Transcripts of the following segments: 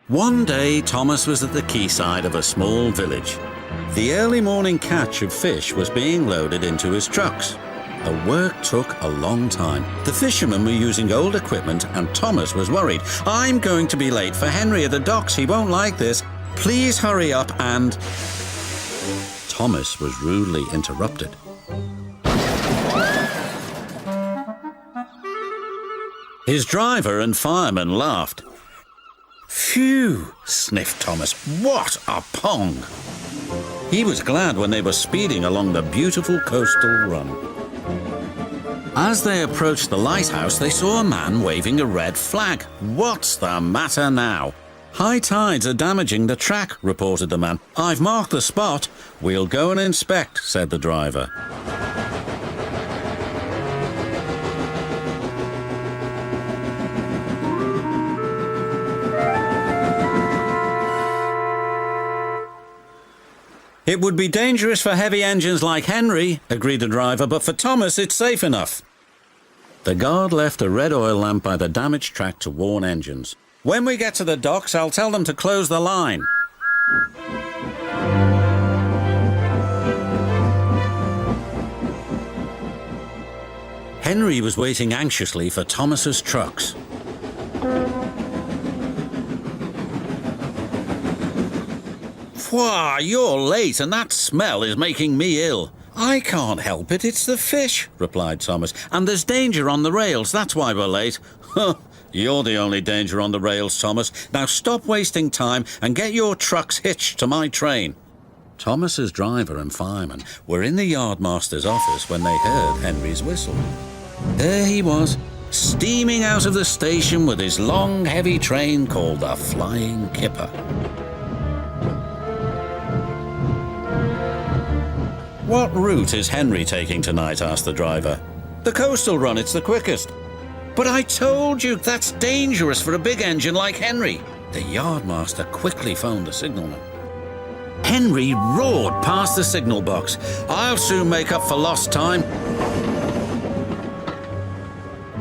One day, Thomas was at the quayside of a small village. The early morning catch of fish was being loaded into his trucks. The work took a long time. The fishermen were using old equipment and Thomas was worried. "I'm going to be late for Henry at the docks. He won't like this. Please hurry up," and Thomas was rudely interrupted. His driver and fireman laughed. "Phew," sniffed Thomas. "What a pong!" He was glad when they were speeding along the beautiful coastal run. As they approached the lighthouse, they saw a man waving a red flag. "What's the matter now?" "High tides are damaging the track," reported the man. "I've marked the spot." "We'll go and inspect," said the driver. "It would be dangerous for heavy engines like Henry," agreed the driver, "but for Thomas it's safe enough." The guard left a red oil lamp by the damaged track to warn engines. "When we get to the docks, I'll tell them to close the line." Henry was waiting anxiously for Thomas's trucks. "Why, you're late and that smell is making me ill." "I can't help it, it's the fish," replied Thomas. "And there's danger on the rails, that's why we're late." "Huh, you're the only danger on the rails, Thomas. Now stop wasting time and get your trucks hitched to my train." Thomas's driver and fireman were in the yardmaster's office when they heard Henry's whistle. There he was, steaming out of the station with his long, heavy train called the Flying Kipper. "What route is Henry taking tonight?" asked the driver. "The coastal run, it's the quickest." "But I told you, that's dangerous for a big engine like Henry." The yardmaster quickly phoned the signalman. Henry roared past the signal box. "I'll soon make up for lost time."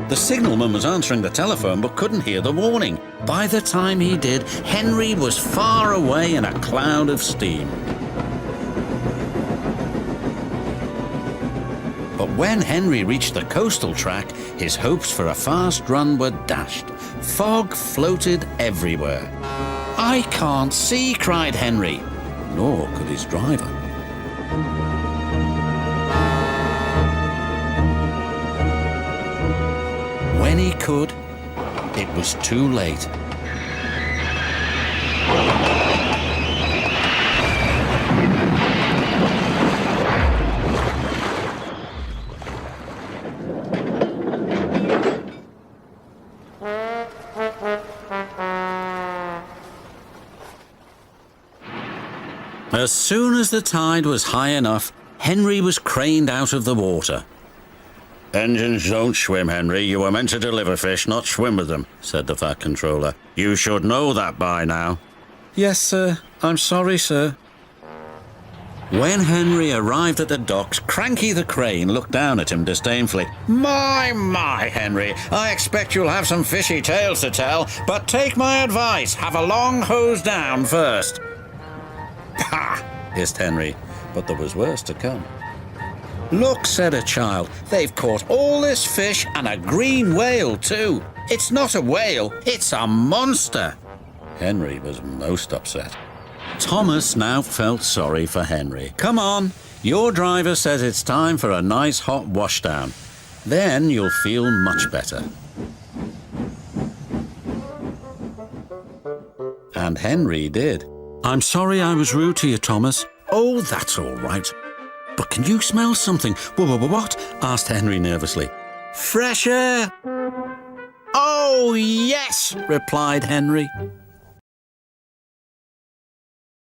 The signalman was answering the telephone but couldn't hear the warning. By the time he did, Henry was far away in a cloud of steam. But when Henry reached the coastal track, his hopes for a fast run were dashed. Fog floated everywhere. "I can't see," cried Henry. Nor could his driver. When he could, it was too late. As soon as the tide was high enough, Henry was craned out of the water. "Engines don't swim, Henry. You were meant to deliver fish, not swim with them," said the fat controller. "You should know that by now." "Yes, sir. I'm sorry, sir." When Henry arrived at the docks, Cranky the crane looked down at him disdainfully. My, Henry, I expect you'll have some fishy tales to tell, but take my advice, have a long hose down first." "Ha!" hissed Henry, but there was worse to come. "Look," said a child, "they've caught all this fish and a green whale too. It's not a whale, it's a monster." Henry was most upset. Thomas now felt sorry for Henry. "Come on, your driver says it's time for a nice hot washdown. Then you'll feel much better." And Henry did. "I'm sorry I was rude to you, Thomas." "Oh, that's all right. But can you smell something?" What? asked Henry nervously. "Fresh air." "Oh, yes," replied Henry.